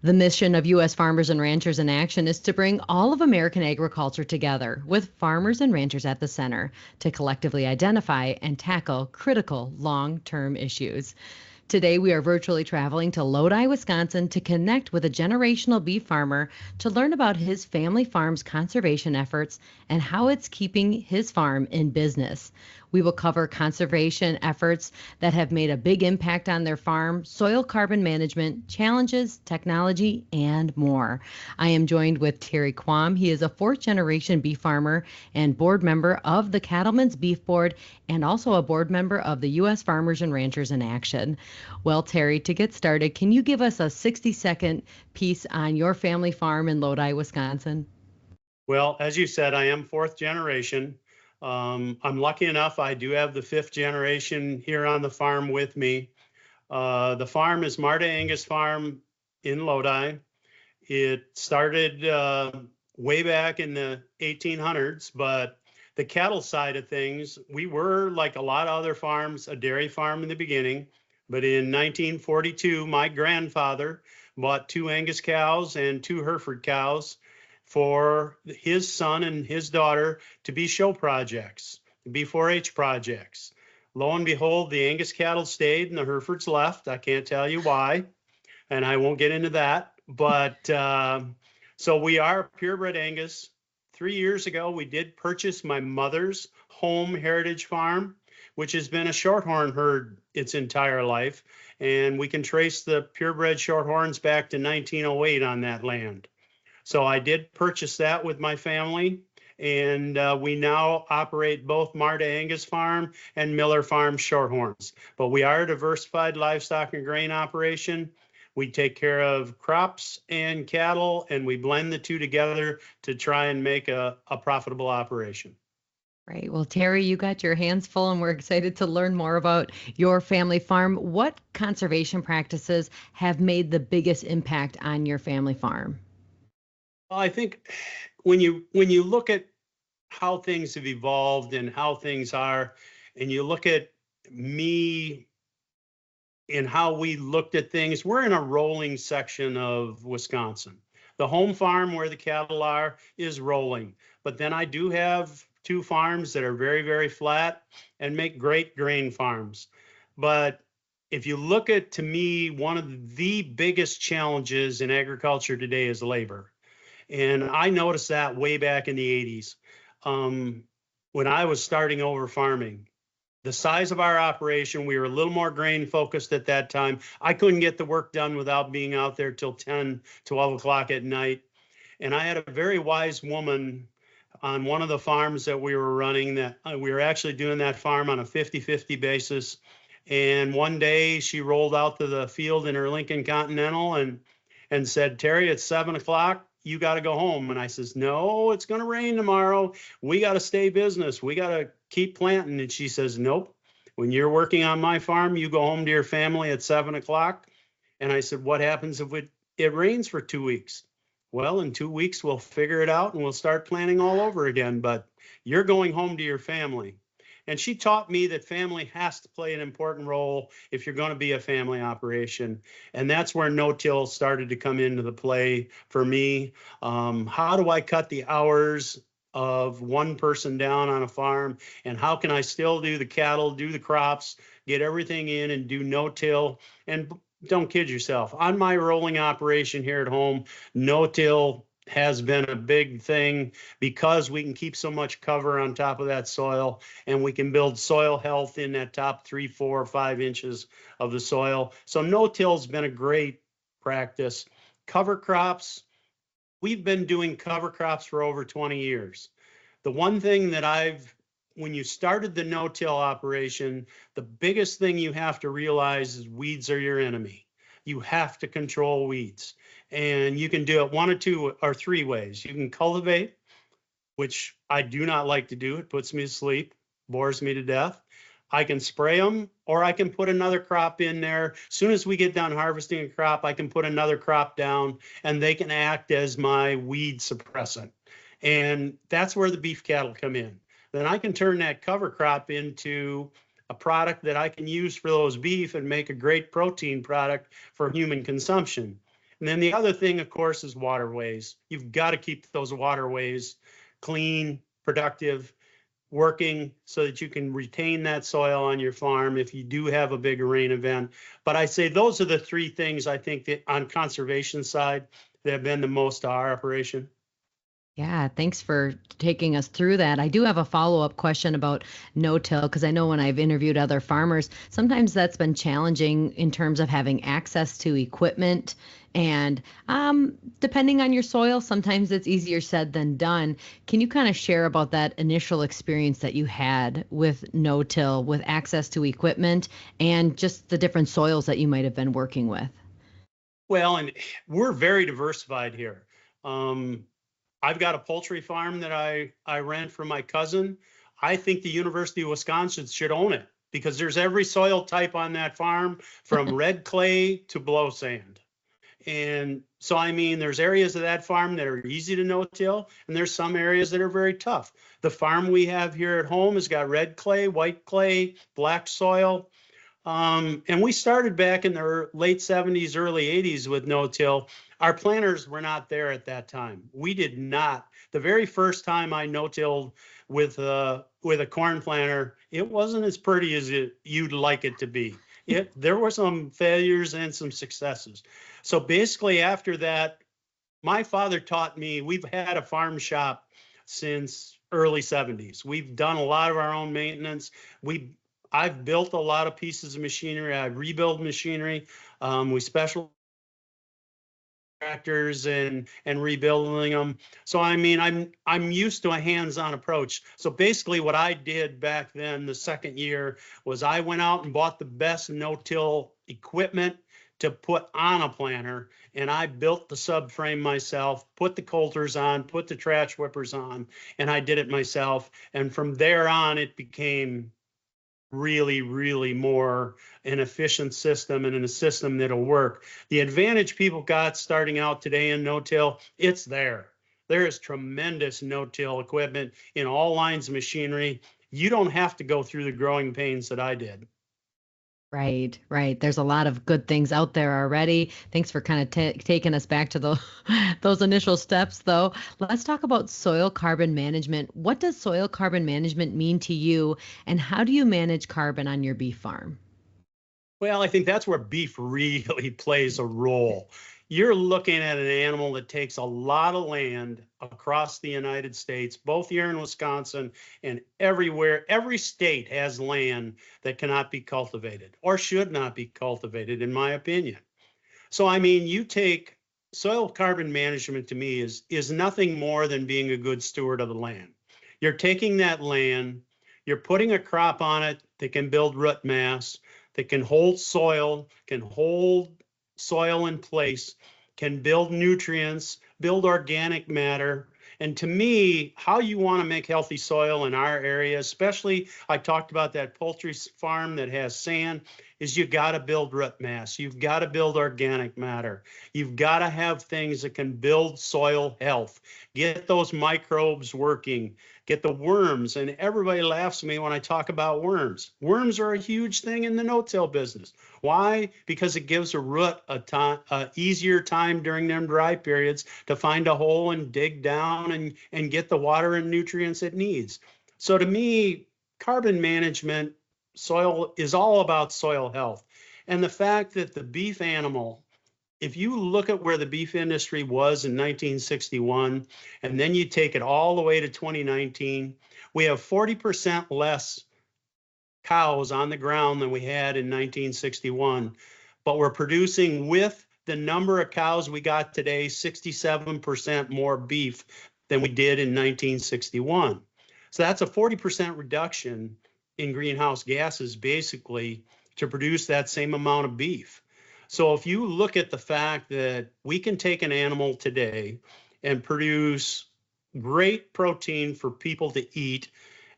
The mission of U.S. Farmers and Ranchers in Action is to bring all of American agriculture together with farmers and ranchers at the center to collectively identify and tackle critical long-term issues. Today, we are virtually traveling to Lodi, Wisconsin to connect with a generational beef farmer to learn about his family farm's conservation efforts and how it's keeping his farm in business. We will cover conservation efforts that have made a big impact on their farm, soil carbon management, challenges, technology, and more. I am joined with Terry Quam. He is a fourth generation beef farmer and board member of the Cattlemen's Beef Board and also a board member of the U.S. Farmers and Ranchers in Action. Well, Terry, to get started, can you give us a 60-second piece on your family farm in Lodi, Wisconsin? Well, as you said, I am fourth generation. I'm lucky enough, I do have the fifth generation here on the farm with me. The farm is Marta Angus Farm in Lodi. It started way back in the 1800s, but the cattle side of things, we were, like a lot of other farms, a dairy farm in the beginning. But in 1942, my grandfather bought 2 Angus cows and 2 Hereford cows for his son and his daughter to be show projects, to be 4-H projects. Lo and behold, the Angus cattle stayed and the Herefords left. I can't tell you why, and I won't get into that. But so we are purebred Angus. 3 years ago, we did purchase my mother's home heritage farm, which has been a shorthorn herd its entire life. And we can trace the purebred shorthorns back to 1908 on that land. So I did purchase that with my family, and we now operate both Marta Angus Farm and Miller Farm Shorthorns. But we are a diversified livestock and grain operation. We take care of crops and cattle, and we blend the two together to try and make a profitable operation. Right. Well, Terry, you got your hands full, and we're excited to learn more about your family farm. What conservation practices have made the biggest impact on your family farm? Well, I think when you look at how things have evolved and how things are, and you look at me and how we looked at things, we're in a rolling section of Wisconsin. The home farm where the cattle are is rolling, but then I do have 2 farms that are very, very flat and make great grain farms. But if you look at, to me, one of the biggest challenges in agriculture today is labor. And I noticed that way back in the 80s when I was starting over farming. The size of our operation, we were a little more grain focused at that time. I couldn't get the work done without being out there till 10, 12 o'clock at night. And I had a very wise woman on one of the farms that we were running that we were actually doing that farm on a 50-50 basis. And one day she rolled out to the field in her Lincoln Continental and said, "Terry, it's 7 o'clock. You got to go home." And I says, "No, it's going to rain tomorrow. We got to stay business. We got to keep planting." And she says, "Nope. When you're working on my farm, you go home to your family at 7 o'clock. And I said, "What happens if it rains for 2 weeks?" "Well, in 2 weeks, we'll figure it out and we'll start planning all over again. But you're going home to your family." And she taught me that family has to play an important role if you're going to be a family operation. And that's where no-till started to come into the play for me. How do I cut the hours of one person down on a farm? And how can I still do the cattle, do the crops, get everything in and do no-till? And don't kid yourself, on my rolling operation here at home, no-till has been a big thing because we can keep so much cover on top of that soil, and we can build soil health in that top 3, 4, 5 inches of the soil. So no-till's been a great practice. Cover crops, we've been doing cover crops for over 20 years. The one thing that when you started the no-till operation, the biggest thing you have to realize is weeds are your enemy. You have to control weeds. And you can do it 1 or 2 or 3 ways. You can cultivate, which I do not like to do. It puts me to sleep, bores me to death. I can spray them, or I can put another crop in there. As soon as we get done harvesting a crop, I can put another crop down, and they can act as my weed suppressant. And that's where the beef cattle come in. Then I can turn that cover crop into a product that I can use for those beef and make a great protein product for human consumption. And then the other thing, of course, is waterways. You've got to keep those waterways clean, productive, working so that you can retain that soil on your farm if you do have a big rain event. But I say those are the three things I think that on conservation side that have been the most to our operation. Yeah, thanks for taking us through that. I do have a follow-up question about no-till because I know when I've interviewed other farmers, sometimes that's been challenging in terms of having access to equipment. And depending on your soil, sometimes it's easier said than done. Can you kind of share about that initial experience that you had with no-till, with access to equipment and just the different soils that you might have been working with? Well, and we're very diversified here. I've got a poultry farm that I rent from my cousin. I think the University of Wisconsin should own it because there's every soil type on that farm from red clay to blow sand. And so, I mean, there's areas of that farm that are easy to no-till, and there's some areas that are very tough. The farm we have here at home has got red clay, white clay, black soil. And we started back in the late 70s, early 80s with no-till. Our planters were not there at that time. We did not. The very first time I no-tilled with a corn planter, it wasn't as pretty as you'd like it to be. There were some failures and some successes. So basically after that, my father taught me, we've had a farm shop since early 70s. We've done a lot of our own maintenance. I've built a lot of pieces of machinery. I've rebuilt machinery. We specialize tractors and rebuilding them. So I mean, I'm used to a hands-on approach. So basically what I did back then, the second year, was I went out and bought the best no-till equipment to put on a planter, and I built the subframe myself, put the coulters on, put the trash whippers on, and I did it myself. And from there on, it became really, really more an efficient system and in a system that'll work. The advantage people got starting out today in no-till, it's there. There is tremendous no-till equipment in all lines of machinery. You don't have to go through the growing pains that I did. Right, right. There's a lot of good things out there already. Thanks for kind of taking us back to those initial steps, though. Let's talk about soil carbon management. What does soil carbon management mean to you, and how do you manage carbon on your beef farm? Well, I think that's where beef really plays a role. You're looking at an animal that takes a lot of land across the United States, both here in Wisconsin and everywhere. Every state has land that cannot be cultivated or should not be cultivated, in my opinion. So, I mean, you take soil carbon management to me is nothing more than being a good steward of the land. You're taking that land, you're putting a crop on it that can build root mass, that can hold soil in place, can build nutrients, build organic matter. And to me, how you want to make healthy soil in our area, especially I talked about that poultry farm that has sand, is you got to build root mass. You've got to build organic matter. You've got to have things that can build soil health, get those microbes working, get the worms. And everybody laughs at me when I talk about worms. Worms are a huge thing in the no-till business. Why? Because it gives a root a easier time during them dry periods to find a hole and dig down and get the water and nutrients it needs. So to me, carbon management, soil is all about soil health. And the fact that the beef animal, if you look at where the beef industry was in 1961, and then you take it all the way to 2019, we have 40% less cows on the ground than we had in 1961, but we're producing, with the number of cows we got today, 67% more beef than we did in 1961. So that's a 40% reduction in greenhouse gases, basically, to produce that same amount of beef. So if you look at the fact that we can take an animal today and produce great protein for people to eat,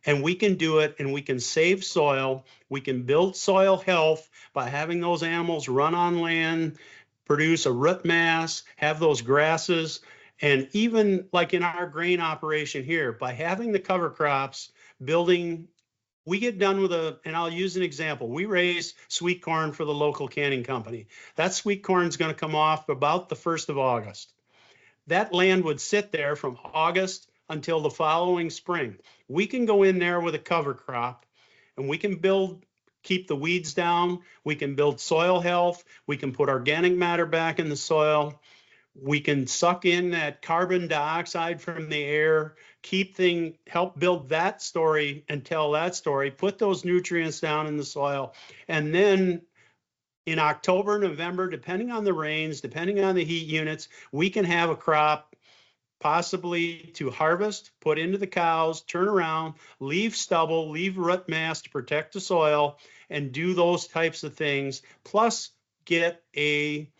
and we can do it, and we can save soil, we can build soil health by having those animals run on land, produce a root mass, have those grasses, and even like in our grain operation here, by having the cover crops, building we get done with and I'll use an example. We raise sweet corn for the local canning company. That sweet corn is going to come off about the 1st of August. That land would sit there from August until the following spring. We can go in there with a cover crop and we can keep the weeds down. We can build soil health. We can put organic matter back in the soil. We can suck in that carbon dioxide from the air, help build that story and tell that story, put those nutrients down in the soil. And then in October, November, depending on the rains, depending on the heat units, we can have a crop possibly to harvest, put into the cows, turn around, leave stubble, leave root mass to protect the soil, and do those types of things, plus get a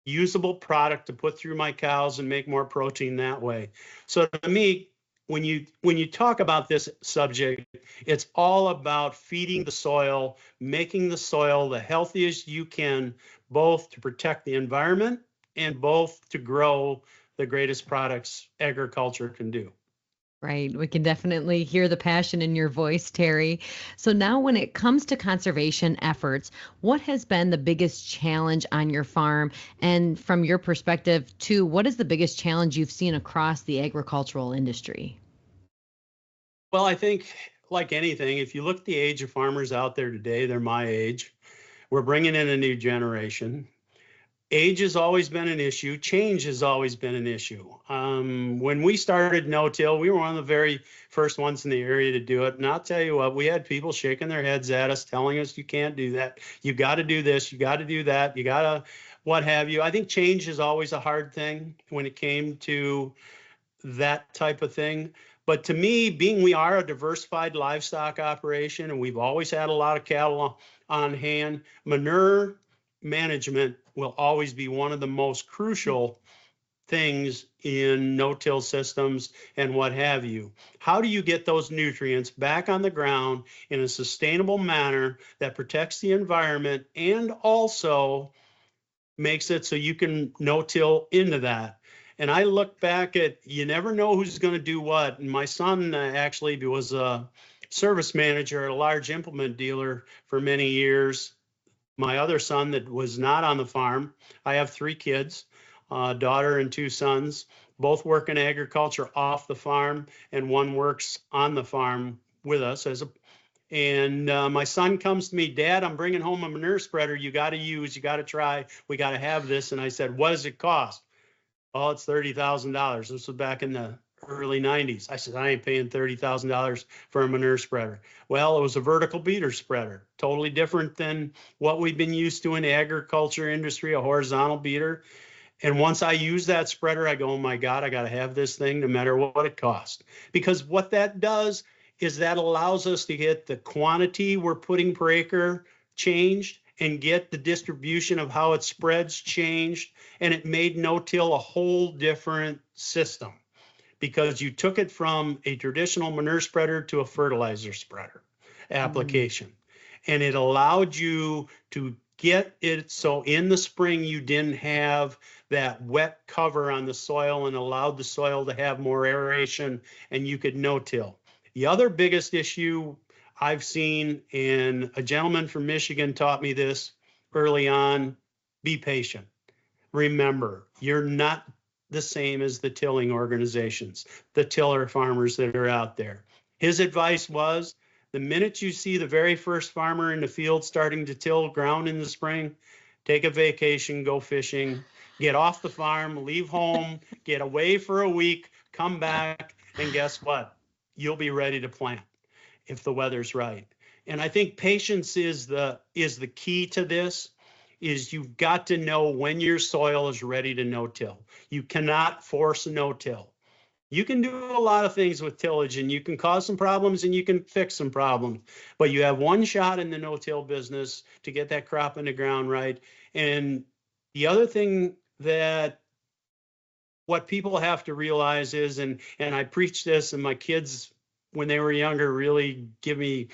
usable product to put through my cows and make more protein that way. So to me, when you talk about this subject, it's all about feeding the soil, making the soil the healthiest you can, both to protect the environment and both to grow the greatest products agriculture can do. Right. We can definitely hear the passion in your voice, Terry. So now when it comes to conservation efforts, what has been the biggest challenge on your farm? And from your perspective, too, what is the biggest challenge you've seen across the agricultural industry? Well, I think like anything, if you look at the age of farmers out there today, they're my age. We're bringing in a new generation. Age has always been an issue. Change has always been an issue. When we started no-till, we were one of the very first ones in the area to do it. And I'll tell you what, we had people shaking their heads at us, telling us you can't do that. You got to do this. You got to do that. You got to what have you. I think change is always a hard thing when it came to that type of thing. But to me, being we are a diversified livestock operation and we've always had a lot of cattle on hand, manure management will always be one of the most crucial things in no-till systems and what have you. How do you get those nutrients back on the ground in a sustainable manner that protects the environment and also makes it so you can no-till into that? And I look back at, you never know who's going to do what. And my son actually was a service manager at a large implement dealer for many years. My other son that was not on the farm, I have 3 kids, a daughter and 2 sons, both work in agriculture off the farm, and one works on the farm with us and my son comes to me, Dad, I'm bringing home a manure spreader you got to use, you got to try, we got to have this. And I said, what does it cost? Oh, it's $30,000. This was back in the early 90s. I said, I ain't paying $30,000 for a manure spreader. Well, it was a vertical beater spreader, totally different than what we've been used to in the agriculture industry, a horizontal beater. And once I use that spreader, I go, oh my God, I got to have this thing no matter what it costs. Because what that does is that allows us to get the quantity we're putting per acre changed and get the distribution of how it spreads changed. And it made no-till a whole different system because you took it from a traditional manure spreader to a fertilizer spreader application. And it allowed you to get it so in the spring you didn't have that wet cover on the soil and allowed the soil to have more aeration and you could no-till. The other biggest issue I've seen, and a gentleman from Michigan taught me this early on, be patient. Remember, you're not the same as the tilling organizations, the tiller farmers that are out there. His advice was, the minute you see the very first farmer in the field starting to till ground in the spring, take a vacation, go fishing, get off the farm, leave home, get away for a week, come back, and guess what? You'll be ready to plant if the weather's right. And I think patience is the key to this, is you've got to know when your soil is ready to no-till. You cannot force no-till. You can do a lot of things with tillage and you can cause some problems and you can fix some problems, but you have one shot in the no-till business to get that crop in the ground right. And the other thing that what people have to realize is, and I preach this and my kids when they were younger really give me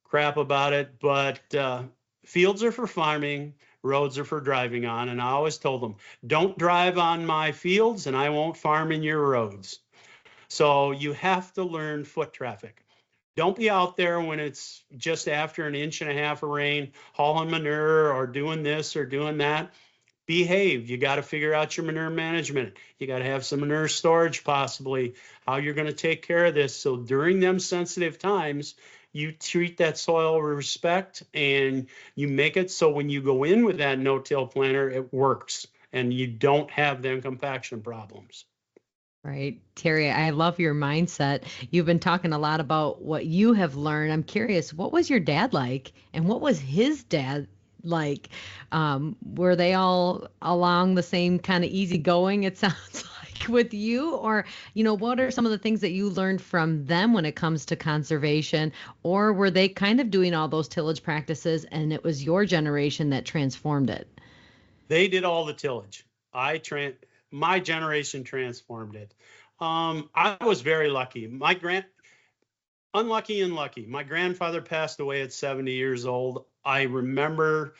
crap about it, but fields are for farming, roads are for driving on. And I always told them, don't drive on my fields and I won't farm in your roads. So you have to learn foot traffic. Don't be out there when it's just after an inch and a half of rain, hauling manure or doing this or doing that. Behave. You got to figure out your manure management. You got to have some manure storage, possibly, how you're going to take care of this. So during them sensitive times, you treat that soil with respect and you make it so when you go in with that no-till planter, it works and you don't have them compaction problems. Right. Terry, I love your mindset. You've been talking a lot about what you have learned. I'm curious, what was your dad like and what was his dad like? Were they all along the same kind of easygoing, it sounds like, with you? Or, what are some of the things that you learned from them when it comes to conservation? Or were they kind of doing all those tillage practices and it was your generation that transformed it? They did all the tillage. My generation transformed it. I was very lucky. Unlucky and lucky. My grandfather passed away at 70 years old. I remember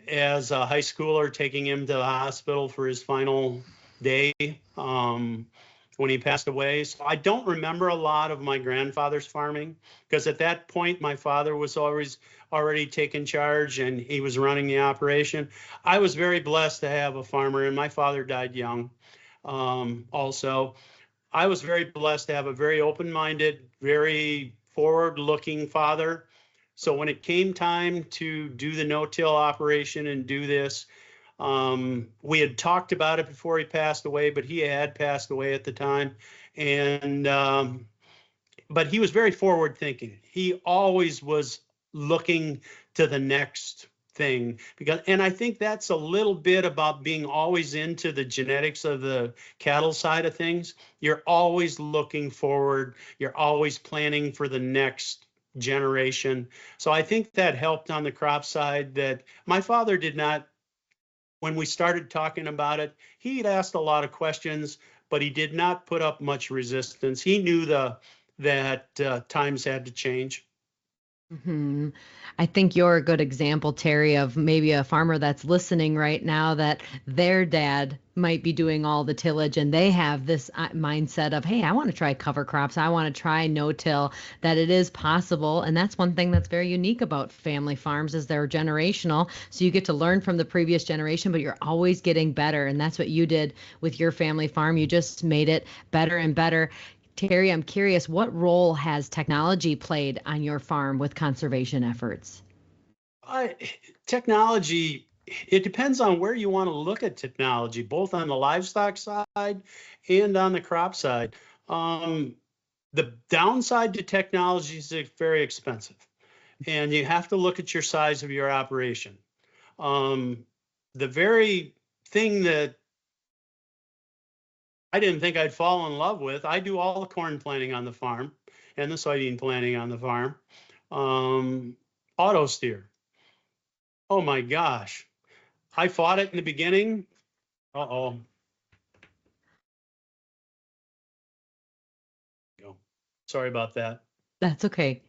as a high schooler taking him to the hospital for his final day when he passed away. So I don't remember a lot of my grandfather's farming because at that point my father was always already taking charge and he was running the operation. I was very blessed to have a farmer, and my father died young. Also, I was very blessed to have a very open-minded, very forward-looking father. So when it came time to do the no-till operation and do this, we had talked about it before he passed away, but he had passed away at the time. And but he was very forward thinking. He always was looking to the next thing, and I think that's a little bit about being always into the genetics of the cattle side of things. You're always looking forward. You're always planning for the next generation. So I think that helped on the crop side. That my father did not, when we started talking about it, he'd asked a lot of questions, but he did not put up much resistance. He knew that times had to change. Hmm. I think you're a good example, Terry, of maybe a farmer that's listening right now that their dad might be doing all the tillage and they have this mindset of, hey, I want to try cover crops. I want to try no-till, that it is possible. And that's one thing that's very unique about family farms is they're generational. So you get to learn from the previous generation, but you're always getting better. And that's what you did with your family farm. You just made it better and better. Terry, I'm curious, what role has technology played on your farm with conservation efforts? I, Technology, it depends on where you want to look at technology, both on the livestock side and on the crop side. Um, the downside to technology is it's very expensive, and you have to look at your size of your operation. Um, the very thing that I didn't think I'd fall in love with, I do all the corn planting on the farm and the soybean planting on the farm. Um, Auto steer. Oh my gosh. I fought it in the beginning. Uh-oh. Sorry about that. That's okay.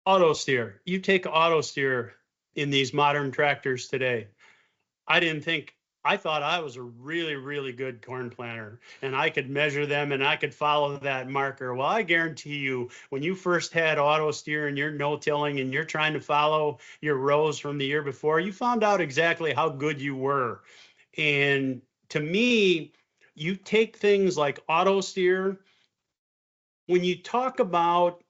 Auto steer. You take auto steer in these modern tractors today. I didn't think, I thought I was a really, really good corn planter and I could measure them and I could follow that marker. Well, I guarantee you, when you first had auto steer and you're no-tilling and you're trying to follow your rows from the year before, you found out exactly how good you were. And to me, you take things like auto steer, when you talk about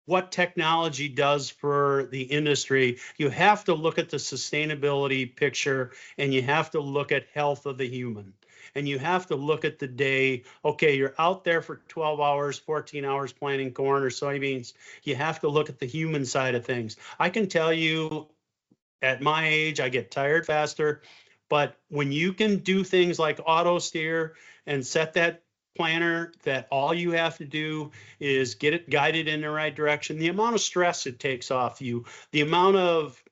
what technology does for the industry, you have to look at the sustainability picture and you have to look at health of the human. And you have to look at the day, okay, you're out there for 12 hours, 14 hours planting corn or soybeans. You have to look at the human side of things. I can tell you at my age, I get tired faster. But when you can do things like auto steer and set that planner that all you have to do is get it guided in the right direction, the amount of stress it takes off you, the amount of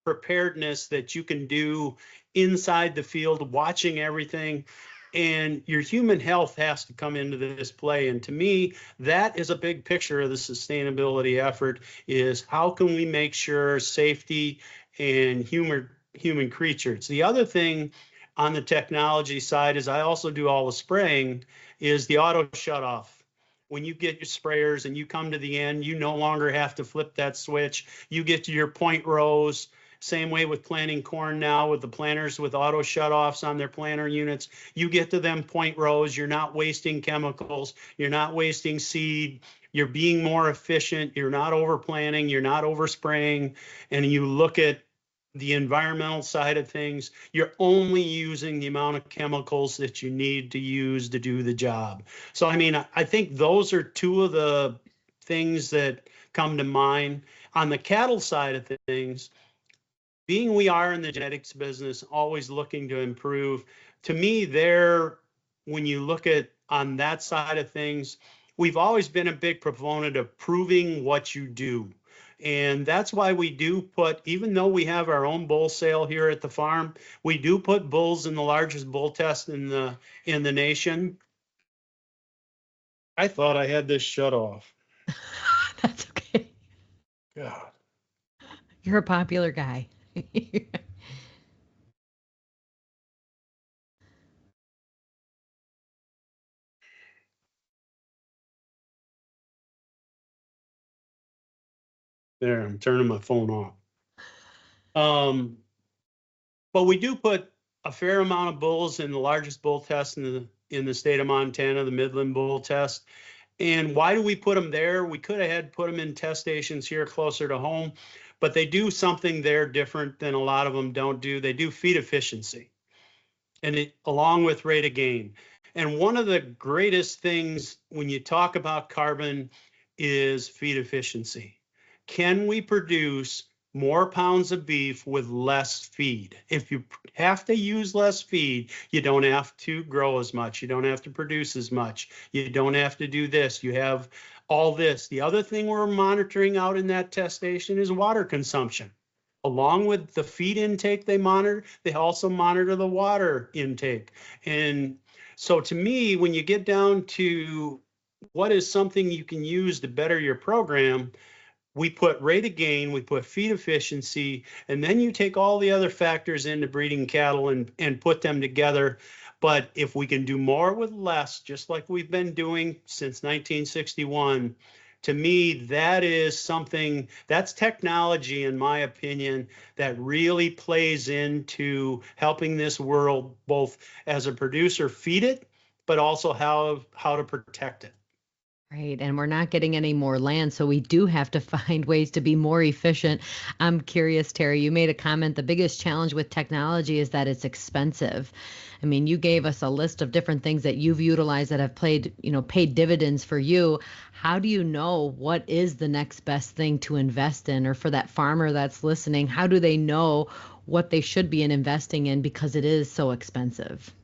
preparedness that you can do inside the field, watching everything, and your human health has to come into this play. And to me, that is a big picture of the sustainability effort, is how can we make sure safety and human creatures. The other thing on the technology side is I also do all the spraying, is the auto shut off. when you get your sprayers and you come to the end, you no longer have to flip that switch. You get to your point rows. Same way with planting corn now with the planters with auto shutoffs on their planter units. You get to them point rows. You're not wasting chemicals. You're not wasting seed. You're being more efficient. You're not overplanting. You're not overspraying. And you look at the environmental side of things, you're only using the amount of chemicals that you need to use to do the job. So, I mean, I think those are two of the things that come to mind. On the cattle side of things, being we are in the genetics business, always looking to improve, to me, when you look at on that side of things, we've always been a big proponent of proving what you do. And that's why we do put, even though we have our own bull sale here at the farm, we do put bulls in the largest bull test in the nation. I thought I had this shut off. That's okay. God. You're a popular guy. There, I'm turning my phone off. But we do put a fair amount of bulls in the largest bull test in the state of Montana, the Midland Bull Test. And why do we put them there? We could have had put them in test stations here closer to home, but they do something there different than a lot of them don't do. They do feed efficiency, and along with rate of gain. And one of the greatest things when you talk about carbon is feed efficiency. Can we produce more pounds of beef with less feed? If you have to use less feed, you don't have to grow as much. You don't have to produce as much. You don't have to do this. You have all this. The other thing we're monitoring out in that test station is water consumption. Along with the feed intake they monitor, they also monitor the water intake. And so to me, when you get down to what is something you can use to better your program, we put rate of gain, we put feed efficiency, and then you take all the other factors into breeding cattle and put them together. But if we can do more with less, just like we've been doing since 1961, to me, that is something, that's technology, in my opinion, that really plays into helping this world, both as a producer, feed it, but also how to protect it. Right. And we're not getting any more land. So we do have to find ways to be more efficient. I'm curious, Terry, you made a comment. The biggest challenge with technology is that it's expensive. I mean, you gave us a list of different things that you've utilized that have paid dividends for you. How do you know what is the next best thing to invest in? Or for that farmer that's listening, how do they know what they should be investing in because it is so expensive?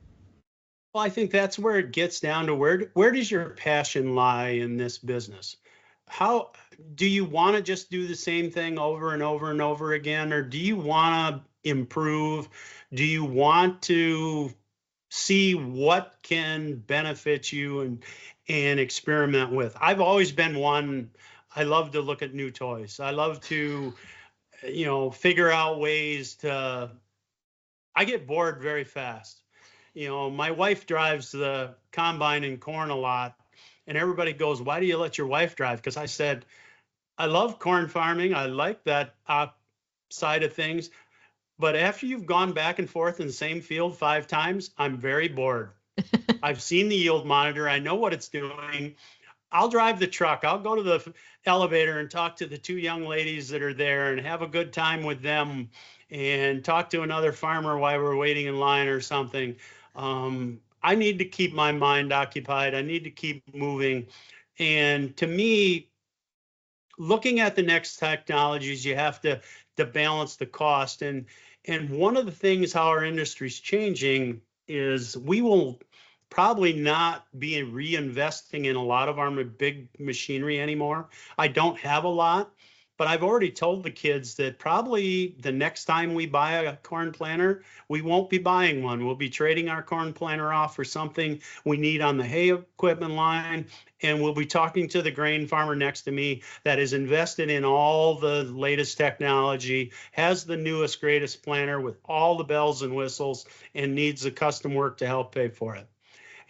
Well, I think that's where it gets down to where does your passion lie in this business? How do you want to just do the same thing over and over and over again, or do you want to improve? Do you want to see what can benefit you and experiment with? I've always been one. I love to look at new toys. I love to, figure out ways to. I get bored very fast. My wife drives the combine and corn a lot, and everybody goes, "Why do you let your wife drive?" Because I said, I love corn farming. I like that side of things. But after you've gone back and forth in the same field 5 times, I'm very bored. I've seen the yield monitor. I know what it's doing. I'll drive the truck. I'll go to the elevator and talk to the 2 young ladies that are there and have a good time with them and talk to another farmer while we're waiting in line or something. I need to keep my mind occupied. I need to keep moving. And to me, looking at the next technologies, you have to balance the cost. And one of the things how our industry is changing is we will probably not be reinvesting in a lot of our big machinery anymore. I don't have a lot, but I've already told the kids that probably the next time we buy a corn planter, we won't be buying one. We'll be trading our corn planter off for something we need on the hay equipment line. And we'll be talking to the grain farmer next to me that is invested in all the latest technology, has the newest, greatest planter with all the bells and whistles, and needs the custom work to help pay for it.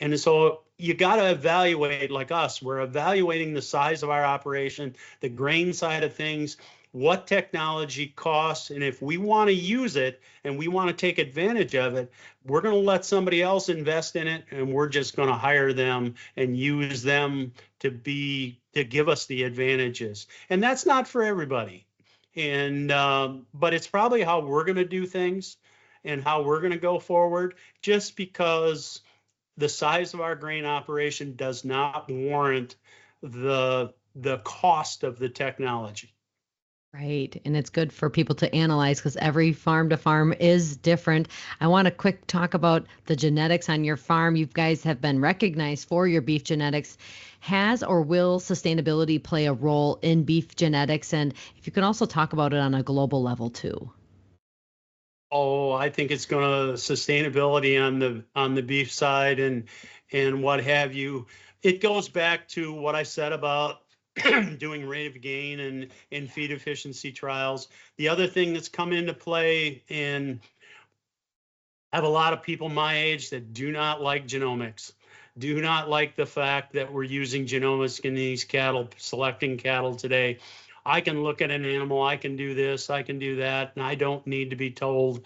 And so you got to evaluate, like us, we're evaluating the size of our operation, the grain side of things, what technology costs, and if we want to use it and we want to take advantage of it, we're going to let somebody else invest in it, and we're just going to hire them and use them to give us the advantages. And that's not for everybody. And but it's probably how we're going to do things and how we're going to go forward, just because the size of our grain operation does not warrant the cost of the technology. Right. And it's good for people to analyze because every farm to farm is different. I want to quick talk about the genetics on your farm. You guys have been recognized for your beef genetics. Has or will sustainability play a role in beef genetics? And if you can also talk about it on a global level too. Oh, I think it's going to sustainability on the beef side and what have you. It goes back to what I said about doing rate of gain and feed efficiency trials. The other thing that's come into play, and I have a lot of people my age that do not like genomics, do not like the fact that we're using genomics in these cattle, selecting cattle today. I can look at an animal, I can do this, I can do that, and I don't need to be told.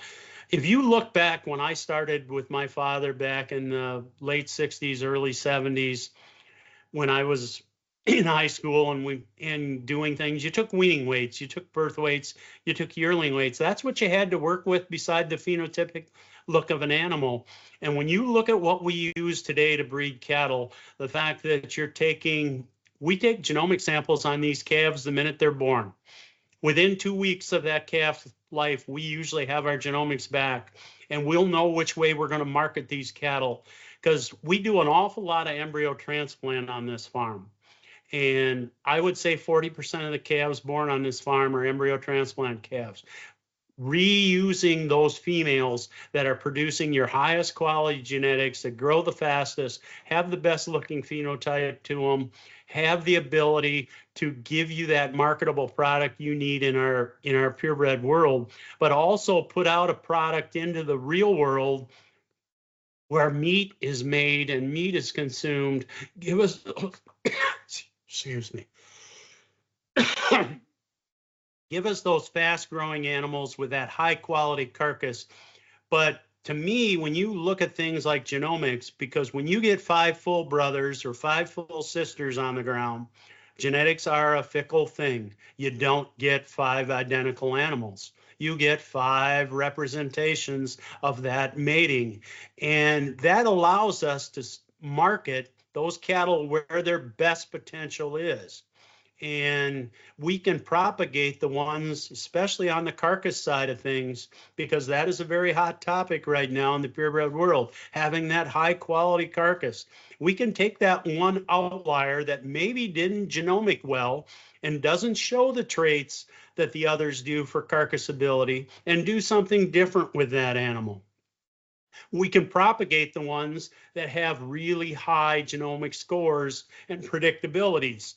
If you look back when I started with my father back in the late 60s, early 70s, when I was in high school and doing things, you took weaning weights, you took birth weights, you took yearling weights. That's what you had to work with beside the phenotypic look of an animal. And when you look at what we use today to breed cattle, the fact that we take genomic samples on these calves the minute they're born. Within 2 weeks of that calf's life, we usually have our genomics back, and we'll know which way we're going to market these cattle, because we do an awful lot of embryo transplant on this farm. And I would say 40% of the calves born on this farm are embryo transplant calves. Reusing those females that are producing your highest quality genetics, that grow the fastest, have the best looking phenotype to them, have the ability to give you that marketable product you need in our purebred world, but also put out a product into the real world where meat is made and meat is consumed. Give us excuse me. Give us those fast growing animals with that high quality carcass. But to me, when you look at things like genomics, because when you get 5 full brothers or 5 full sisters on the ground, genetics are a fickle thing. You don't get 5 identical animals. You get 5 representations of that mating. And that allows us to market those cattle where their best potential is. And we can propagate the ones, especially on the carcass side of things, because that is a very hot topic right now in the purebred world, having that high quality carcass. We can take that one outlier that maybe didn't genomic well and doesn't show the traits that the others do for carcassability and do something different with that animal. We can propagate the ones that have really high genomic scores and predictabilities.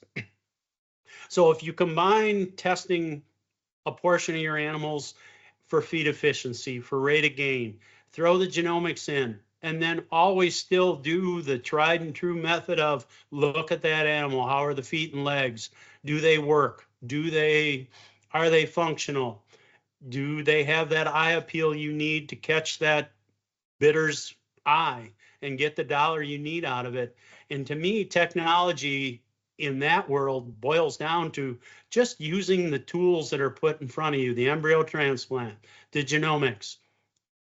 So if you combine testing a portion of your animals for feed efficiency, for rate of gain, throw the genomics in, and then always still do the tried and true method of look at that animal. How are the feet and legs? Do they work? Are they functional? Do they have that eye appeal you need to catch that bidder's eye and get the dollar you need out of it? And to me, technology in that world boils down to just using the tools that are put in front of you, the embryo transplant, the genomics,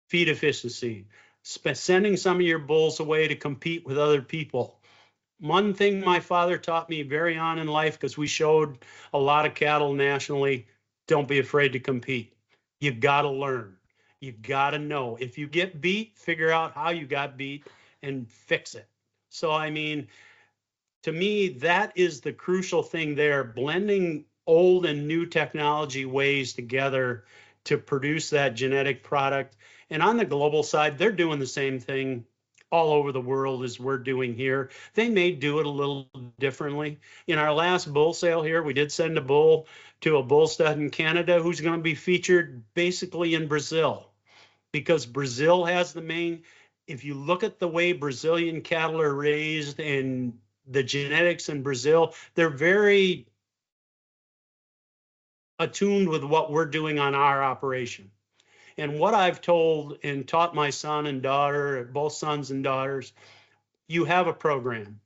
feed efficiency, sending some of your bulls away to compete with other people. One thing my father taught me very on in life, because we showed a lot of cattle nationally, don't be afraid to compete. You got to learn. You got to know. If you get beat, figure out how you got beat and fix it. So, I mean, to me, that is the crucial thing there, blending old and new technology ways together to produce that genetic product. And on the global side, they're doing the same thing all over the world as we're doing here. They may do it a little differently. In our last bull sale here, we did send a bull to a bull stud in Canada who's going to be featured basically in Brazil, because Brazil has the main if you look at the way Brazilian cattle are raised and the genetics in Brazil, they're very attuned with what we're doing on our operation. And what I've told and taught my son and daughter, both sons and daughters, you have a program.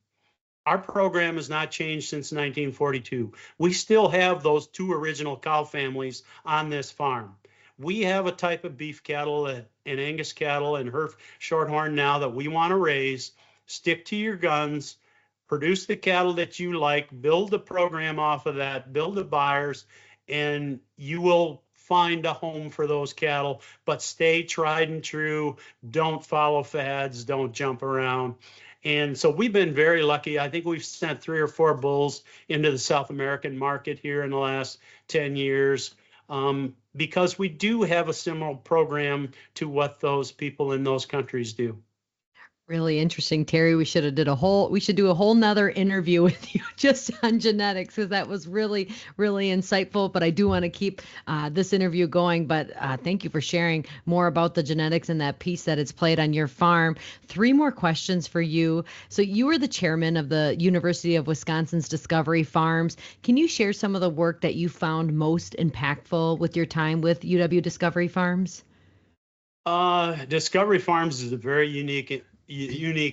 Our program has not changed since 1942. We still have those 2 original cow families on this farm. We have a type of beef cattle, an Angus cattle and Heref Shorthorn now that we want to raise. Stick to your guns, produce the cattle that you like, build the program off of that, build the buyers, and you will find a home for those cattle, but stay tried and true. Don't follow fads, don't jump around. And so we've been very lucky. I think we've sent 3 or 4 bulls into the South American market here in the last 10 years because we do have a similar program to what those people in those countries do. Really interesting, Terry. We should do a whole nother interview with you just on genetics, because that was really, really insightful. But I do want to keep this interview going. But thank you for sharing more about the genetics and that piece that it's played on your farm. 3 more questions for you. So you were the chairman of the University of Wisconsin's Discovery Farms. Can you share some of the work that you found most impactful with your time with UW Discovery Farms? Discovery Farms is a very unique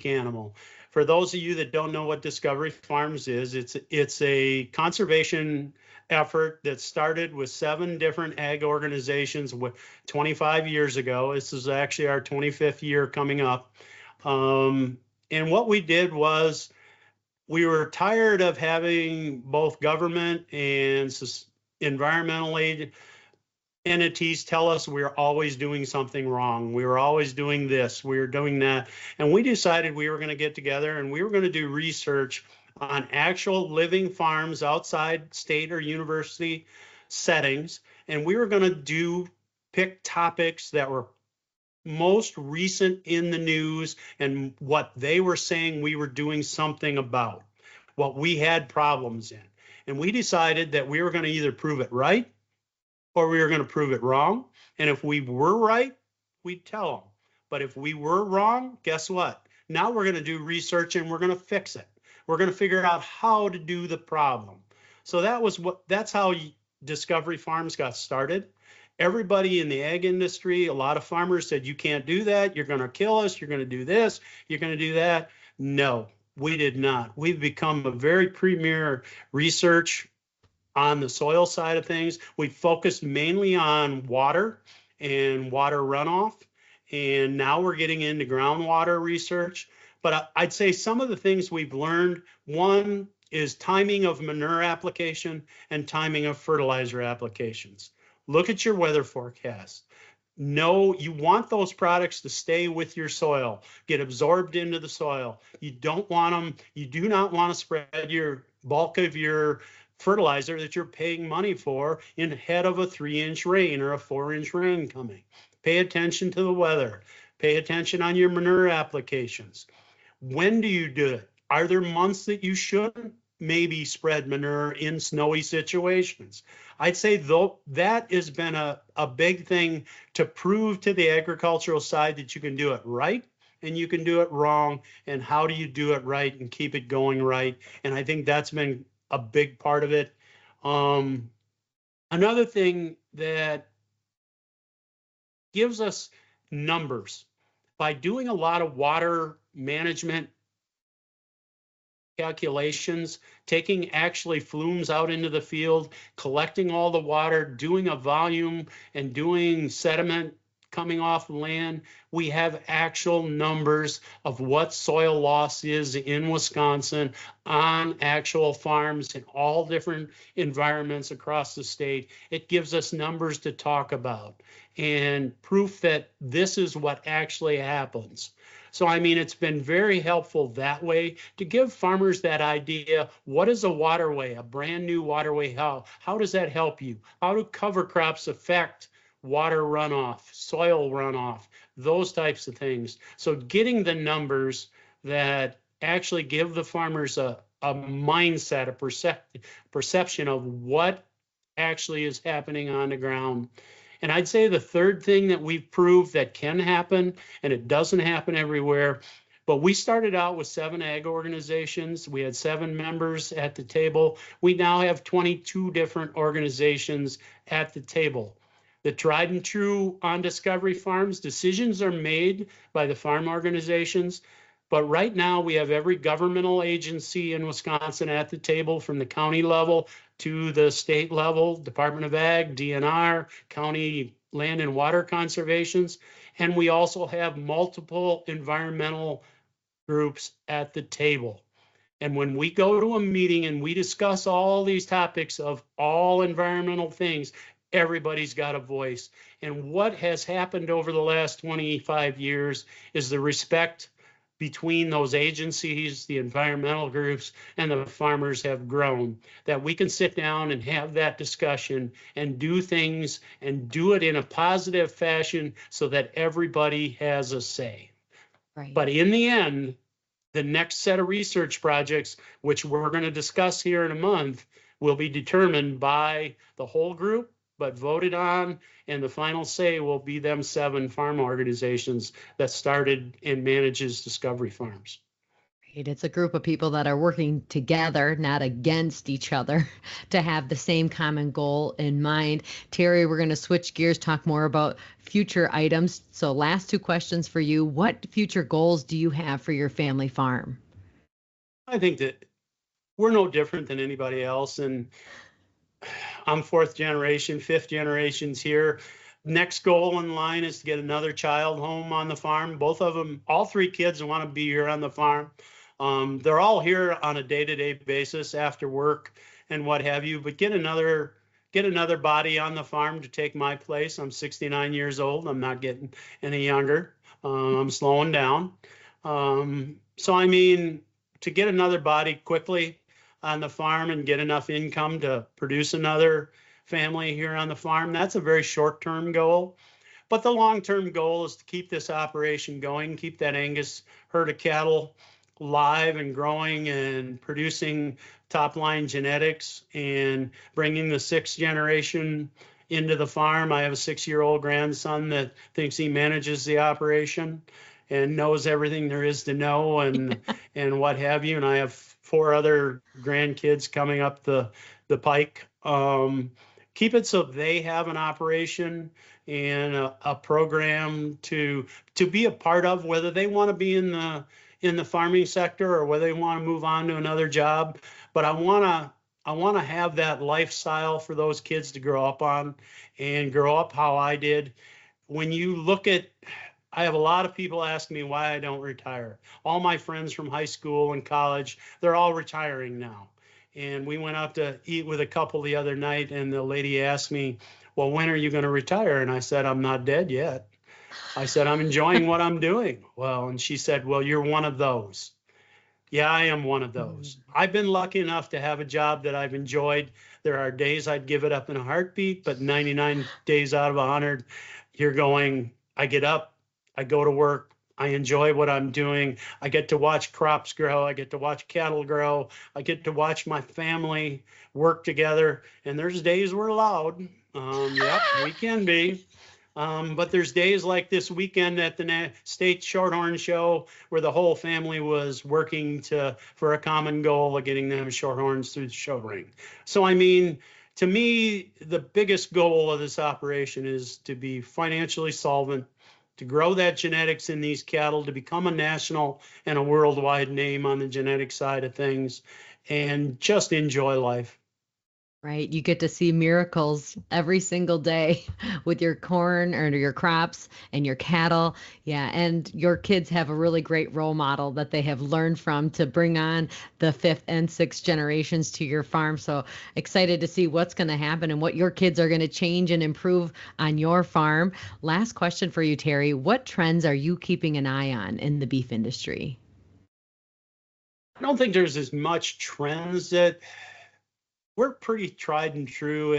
animal. For those of you that don't know what Discovery Farms is, it's a conservation effort that started with 7 different ag organizations 25 years ago. This is actually our 25th year coming up. And what we did was we were tired of having both government and environmental aid entities tell us we're always doing something wrong. We were always doing this, we were doing that. And we decided we were going to get together and we were going to do research on actual living farms outside state or university settings. And we were going to pick topics that were most recent in the news and what they were saying we were doing something about, what we had problems in. And we decided that we were going to either prove it right or we were going to prove it wrong. And if we were right, we'd tell them. But if we were wrong, guess what? Now we're going to do research and we're going to fix it. We're going to figure out how to do the problem. So that's how Discovery Farms got started. Everybody in the ag industry, a lot of farmers said, you can't do that. You're going to kill us. You're going to do this. You're going to do that. No, we did not. We've become a very premier research on the soil side of things. We focused mainly on water and water runoff, and now we're getting into groundwater research. But I'd say some of the things we've learned, one is timing of manure application and timing of fertilizer applications. Look at your weather forecast. No, you want those products to stay with your soil, get absorbed into the soil. You don't want them, you do not want to spread your bulk of your fertilizer that you're paying money for in ahead of a 3-inch rain or a 4-inch rain coming. Pay attention to the weather. Pay attention on your manure applications. When do you do it? Are there months that you shouldn't maybe spread manure in snowy situations? I'd say though that has been a big thing to prove to the agricultural side that you can do it right and you can do it wrong, and how do you do it right and keep it going right. And I think that's been a big part of it. Another thing that gives us numbers, by doing a lot of water management calculations, taking actually flumes out into the field, collecting all the water, doing a volume and doing sediment coming off land, we have actual numbers of what soil loss is in Wisconsin on actual farms in all different environments across the state. It gives us numbers to talk about and proof that this is what actually happens. So, I mean, it's been very helpful that way to give farmers that idea. What is a waterway, a brand new waterway? How does that help you? How do cover crops affect water runoff, soil runoff, those types of things? So getting the numbers that actually give the farmers a mindset, a perception of what actually is happening on the ground. And I'd say the third thing that we've proved that can happen, and it doesn't happen everywhere, but we started out with 7 ag organizations. We had 7 members at the table. We now have 22 different organizations at the table. The tried and true on Discovery Farms, decisions are made by the farm organizations. But right now, we have every governmental agency in Wisconsin at the table, from the county level to the state level, Department of Ag, DNR, county land and water conservations. And we also have multiple environmental groups at the table. And when we go to a meeting and we discuss all these topics of all environmental things, everybody's got a voice. And what has happened over the last 25 years is the respect between those agencies, the environmental groups, and the farmers have grown, that we can sit down and have that discussion and do things and do it in a positive fashion so that everybody has a say. Right. But in the end, the next set of research projects, which we're going to discuss here in a month, will be determined by the whole group, but voted on, and the final say will be them 7 farm organizations that started and manages Discovery Farms. It's a group of people that are working together, not against each other, to have the same common goal in mind. Terry, we're going to switch gears, talk more about future items. So last 2 questions for you. What future goals do you have for your family farm? I think that we're no different than anybody else. And I'm 4th generation, 5th generation's here. Next goal in line is to get another child home on the farm. Both of them, all 3 kids want to be here on the farm. They're all here on a day-to-day basis after work and what have you, but get another body on the farm to take my place. I'm 69 years old. I'm not getting any younger. I'm slowing down. So I mean, to get another body quickly on the farm and get enough income to produce another family here on the farm, that's a very short-term goal. But the long-term goal is to keep this operation going, keep that Angus herd of cattle live and growing and producing top-line genetics and bringing the 6th generation into the farm. I have a 6-year-old grandson that thinks he manages the operation and knows everything there is to know and what have you. And I have 4 other grandkids coming up the pike. Keep it so they have an operation and a program to be a part of, whether they want to be in the farming sector or whether they want to move on to another job. But I want to have that lifestyle for those kids to grow up on and grow up how I did. When you look at, I have a lot of people ask me why I don't retire. All my friends from high school and college, they're all retiring now. And we went out to eat with a couple the other night, and the lady asked me, well, when are you going to retire? And I said, I'm not dead yet. I said, I'm enjoying what I'm doing. Well, and she said, well, you're one of those. Yeah, I am one of those. I've been lucky enough to have a job that I've enjoyed. There are days I'd give it up in a heartbeat, but 99 days out of 100, you're going, I get up, I go to work, I enjoy what I'm doing. I get to watch crops grow. I get to watch cattle grow. I get to watch my family work together. And there's days we're loud. Yep, we can be. But there's days like this weekend at the State Shorthorn Show where the whole family was working for a common goal of getting them shorthorns through the show ring. So, I mean, to me, the biggest goal of this operation is to be financially solvent, to grow that genetics in these cattle, to become a national and a worldwide name on the genetic side of things, and just enjoy life. Right. You get to see miracles every single day with your corn or your crops and your cattle. Yeah. And your kids have a really great role model that they have learned from to bring on the 5th and 6th generations to your farm. So excited to see what's going to happen and what your kids are going to change and improve on your farm. Last question for you, Terry. What trends are you keeping an eye on in the beef industry? I don't think there's as much trends that we're pretty tried and true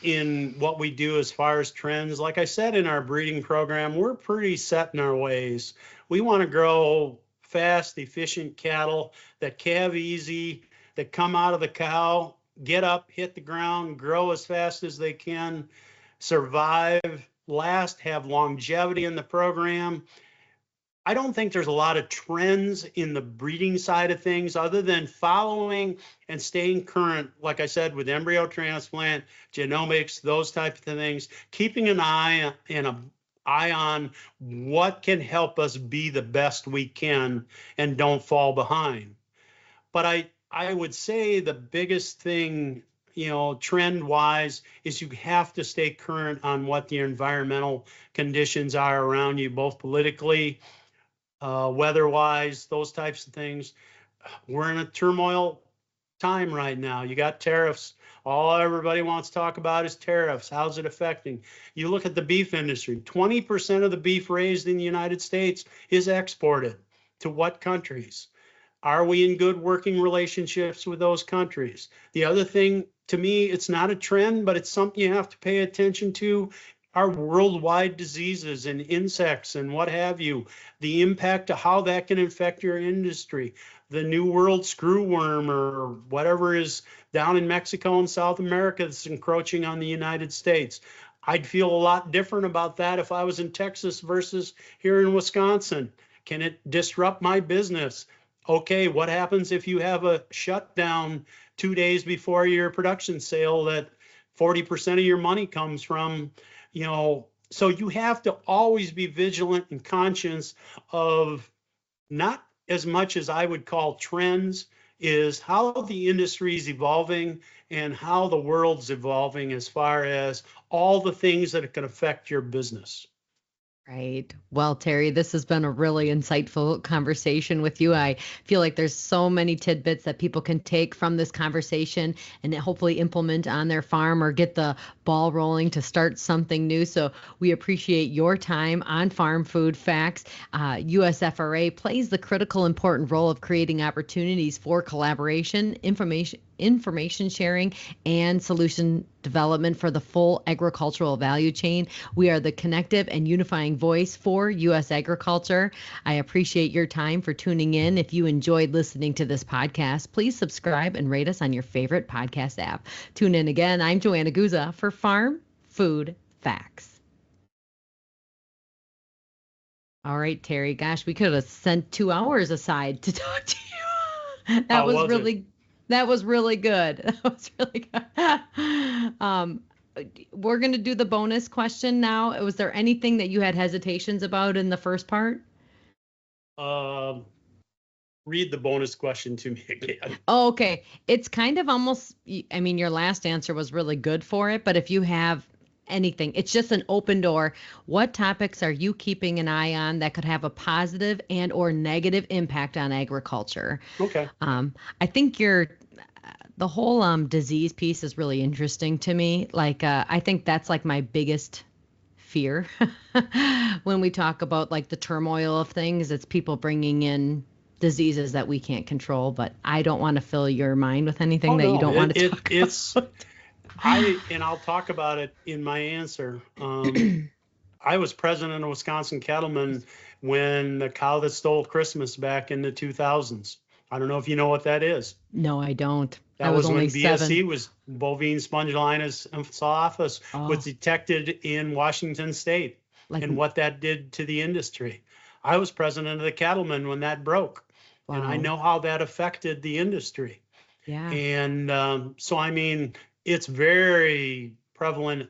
in what we do as far as trends. Like I said, in our breeding program, we're pretty set in our ways. We want to grow fast, efficient cattle that calve easy, that come out of the cow, get up, hit the ground, grow as fast as they can, survive, last, have longevity in the program. I don't think there's a lot of trends in the breeding side of things other than following and staying current, like I said, with embryo transplant, genomics, those types of things, keeping an eye on what can help us be the best we can and don't fall behind. But I would say the biggest thing, trend wise, is you have to stay current on what the environmental conditions are around you, both politically, weather-wise, those types of things. We're in a turmoil time right now. You got tariffs. All everybody wants to talk about is tariffs. How's it affecting? You look at the beef industry. 20% of the beef raised in the United States is exported. To what countries? Are we in good working relationships with those countries? The other thing, to me, it's not a trend, but it's something you have to pay attention to, are worldwide diseases and insects and what have you, the impact of how that can affect your industry. The New World screwworm or whatever is down in Mexico and South America that's encroaching on the United States. I'd feel a lot different about that if I was in Texas versus here in Wisconsin. Can it disrupt my business? Okay, what happens if you have a shutdown 2 days before your production sale that 40% of your money comes from? So you have to always be vigilant and conscious of not as much as I would call trends, is how the industry is evolving and how the world's evolving as far as all the things that can affect your business. Right. Well, Terry, this has been a really insightful conversation with you. I feel like there's so many tidbits that people can take from this conversation and hopefully implement on their farm or get the ball rolling to start something new. So we appreciate your time on Farm Food Facts. USFRA plays the critical, important role of creating opportunities for collaboration, information sharing, and solution development for the full agricultural value chain. We are the connective and unifying voice for U.S. agriculture. I appreciate your time for tuning in. If you enjoyed listening to this podcast, please subscribe and rate us on your favorite podcast app. Tune in again. I'm Joanna Guza for Farm Food Facts. All right, Terry. Gosh, we could have sent 2 hours aside to talk to you. That was really good. That was really good. We're going to do the bonus question now. Was there anything that you had hesitations about in the first part? Read the bonus question to me again. Oh, okay. It's kind of almost, I mean, your last answer was really good for it, but if you have anything, it's just an open door. What topics are you keeping an eye on that could have a positive and or negative impact on agriculture? Okay. I think the whole disease piece is really interesting to me. Like, I think that's like my biggest fear when we talk about like the turmoil of things. It's people bringing in diseases that we can't control, but I don't want to fill your mind with anything you don't want to talk about. I'll talk about it in my answer. I was president of Wisconsin Cattlemen when the cow that stole Christmas back in the 2000s. I don't know if you know what that is. No, I don't. That was when BSE was bovine spondylitis encephalopathy was detected in Washington State, and what that did to the industry. I was president of the Cattlemen when that broke, and I know how that affected the industry. Yeah. And so, I mean, it's very prevalent.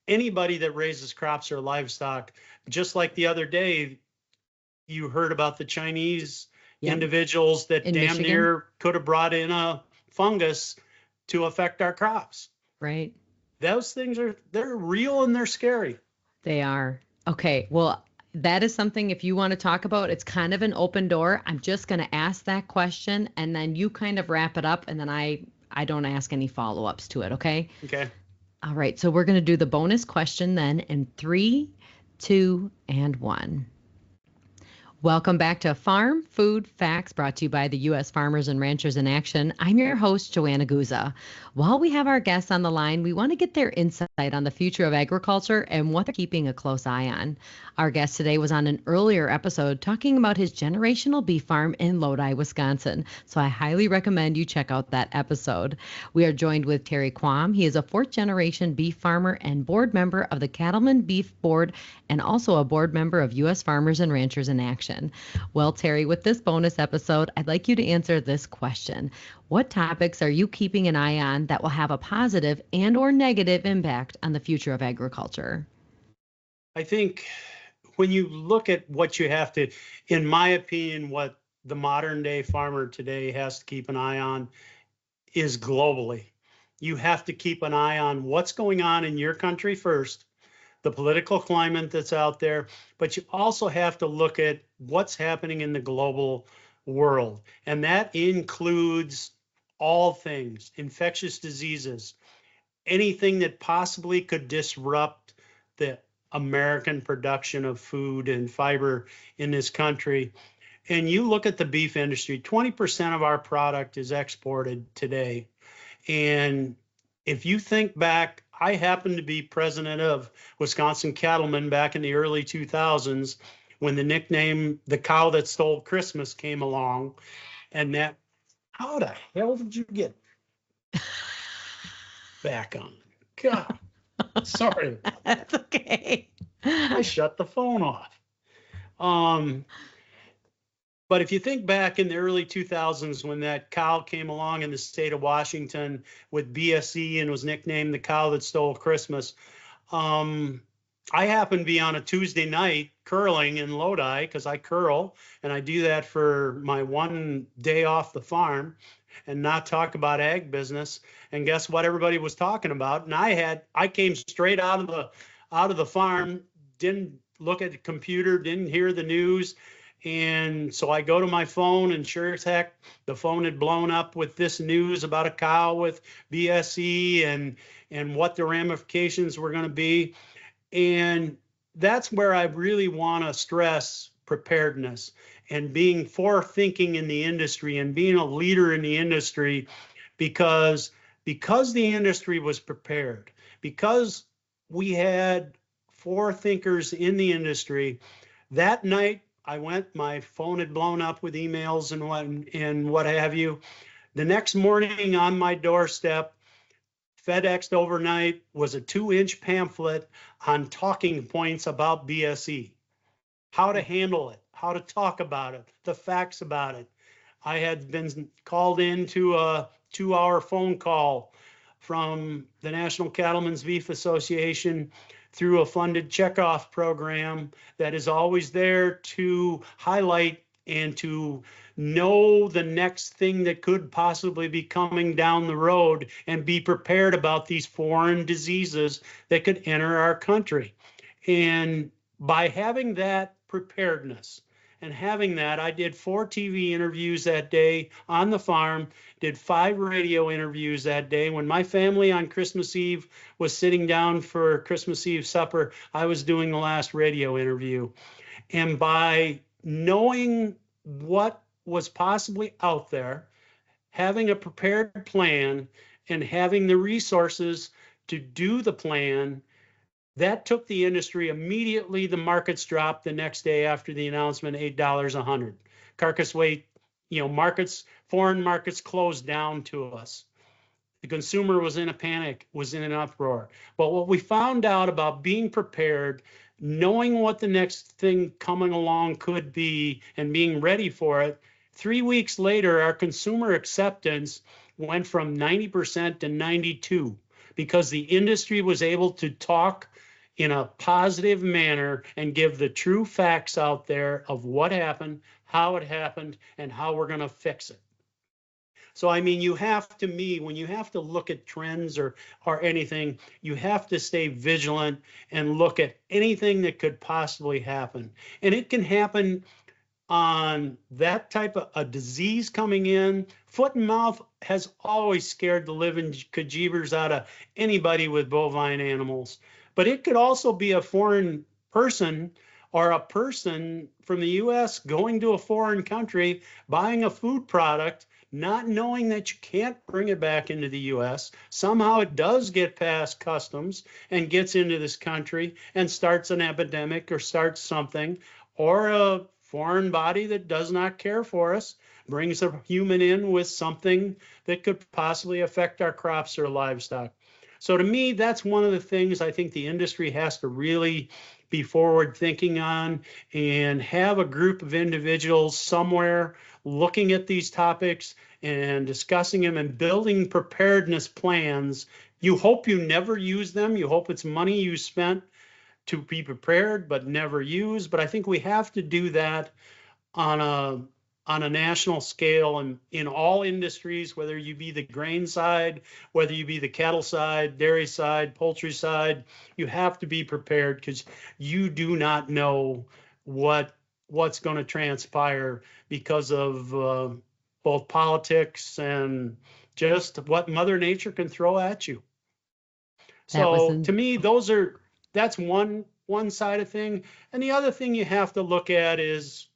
Anybody that raises crops or livestock, just like the other day, you heard about the Chinese individuals that in damn Michigan near could have brought in a fungus to affect our crops. Right. Those things they're real and they're scary. They are. Okay. Well, that is something if you want to talk about, it's kind of an open door. I'm just going to ask that question and then you kind of wrap it up and then I don't ask any follow-ups to it. Okay. Okay. All right. So we're going to do the bonus question then in 3, 2, and 1. Welcome back to Farm Food Facts, brought to you by the U.S. Farmers and Ranchers in Action. I'm your host, Joanna Guza. While we have our guests on the line, we want to get their insight on the future of agriculture and what they're keeping a close eye on. Our guest today was on an earlier episode talking about his generational beef farm in Lodi, Wisconsin. So I highly recommend you check out that episode. We are joined with Terry Quam. He is a fourth generation beef farmer and board member of the Cattlemen Beef Board and also a board member of U.S. Farmers and Ranchers in Action. Well, Terry, with this bonus episode, I'd like you to answer this question. What topics are you keeping an eye on that will have a positive and or negative impact on the future of agriculture? I think when you look at what you have to, in my opinion, what the modern day farmer today has to keep an eye on is globally. You have to keep an eye on what's going on in your country first, the political climate that's out there, but you also have to look at what's happening in the global world. And that includes all things, infectious diseases, anything that possibly could disrupt the American production of food and fiber in this country. And you look at the beef industry, 20% of our product is exported today. And if you think back, I happened to be president of Wisconsin Cattlemen back in the early 2000s when the nickname "the cow that stole Christmas" came along. And that, how the hell did you get back on? God, sorry. That's okay. I shut the phone off. But if you think back in the early 2000s when that cow came along in the state of Washington with BSE and was nicknamed the cow that stole Christmas, I happened to be on a Tuesday night curling in Lodi because I curl and I do that for my one day off the farm and not talk about ag business. And guess what everybody was talking about? And I came straight out of the farm, didn't look at the computer, didn't hear the news. And so I go to my phone, and sure as heck, the phone had blown up with this news about a cow with BSE and what the ramifications were going to be. And that's where I really want to stress preparedness and being forward-thinking in the industry and being a leader in the industry, because the industry was prepared, because we had forethinkers in the industry. That night, I went, my phone had blown up with emails and what have you. The next morning on my doorstep, FedExed overnight, was a 2-inch pamphlet on talking points about BSE, how to handle it, how to talk about it, the facts about it. I had been called into a 2-hour phone call from the National Cattlemen's Beef Association through a funded checkoff program that is always there to highlight and to know the next thing that could possibly be coming down the road and be prepared about these foreign diseases that could enter our country. And by having that preparedness and having that, I did 4 TV interviews that day on the farm, did 5 radio interviews that day. When my family on Christmas Eve was sitting down for Christmas Eve supper, I was doing the last radio interview. And by knowing what was possibly out there, having a prepared plan, and having the resources to do the plan, that took the industry immediately. The markets dropped the next day after the announcement, $8 a hundred. Carcass weight, markets, foreign markets closed down to us. The consumer was in a panic, was in an uproar. But what we found out about being prepared, knowing what the next thing coming along could be and being ready for it, 3 weeks later, our consumer acceptance went from 90% to 92% because the industry was able to talk in a positive manner and give the true facts out there of what happened, how it happened, and how we're going to fix it. So, I mean, when you have to look at trends or anything, you have to stay vigilant and look at anything that could possibly happen. And it can happen on that type of a disease coming in. Foot and mouth has always scared the living kajibers out of anybody with bovine animals. But it could also be a foreign person or a person from the US going to a foreign country, buying a food product, not knowing that you can't bring it back into the US. Somehow it does get past customs and gets into this country and starts an epidemic or starts something, or a foreign body that does not care for us brings a human in with something that could possibly affect our crops or livestock. So to me, that's one of the things I think the industry has to really be forward thinking on, and have a group of individuals somewhere looking at these topics and discussing them and building preparedness plans. You hope you never use them. You hope it's money you spent to be prepared but never use. But I think we have to do that on a national scale and in all industries, whether you be the grain side, whether you be the cattle side, dairy side, poultry side. You have to be prepared, because you do not know what's going to transpire because of both politics and just what Mother Nature can throw at you. So to me, that's one side of thing. And the other thing you have to look at is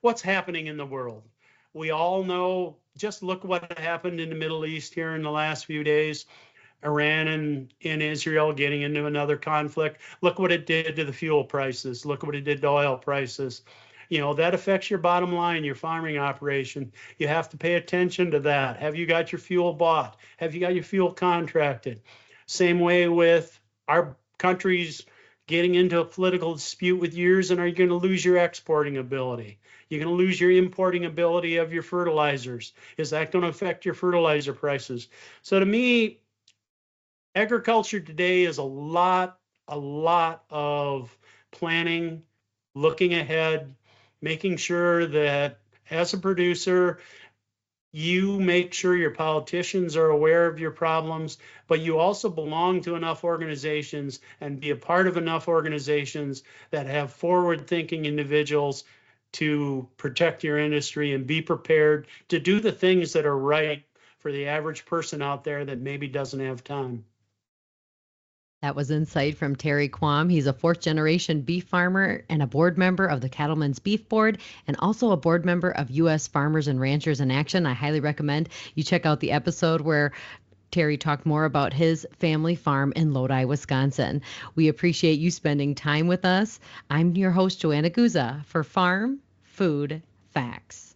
what's happening in the world. We all know, just look what happened in the Middle East here in the last few days. Iran and Israel getting into another conflict. Look what it did to the fuel prices. Look what it did to oil prices. That affects your bottom line, your farming operation. You have to pay attention to that. Have you got your fuel bought? Have you got your fuel contracted? Same way with our countries getting into a political dispute with yours, and are you going to lose your exporting ability? You're going to lose your importing ability of your fertilizers. Is that going to affect your fertilizer prices? So to me, agriculture today is a lot of planning, looking ahead, making sure that as a producer, you make sure your politicians are aware of your problems, but you also belong to enough organizations and be a part of enough organizations that have forward-thinking individuals to protect your industry and be prepared to do the things that are right for the average person out there that maybe doesn't have time. That was insight from Terry Quam. He's a fourth-generation beef farmer and a board member of the Cattlemen's Beef Board, and also a board member of U.S. Farmers and Ranchers in Action. I highly recommend you check out the episode where Terry talked more about his family farm in Lodi, Wisconsin. We appreciate you spending time with us. I'm your host, Joanna Guza, for Farm Food Facts.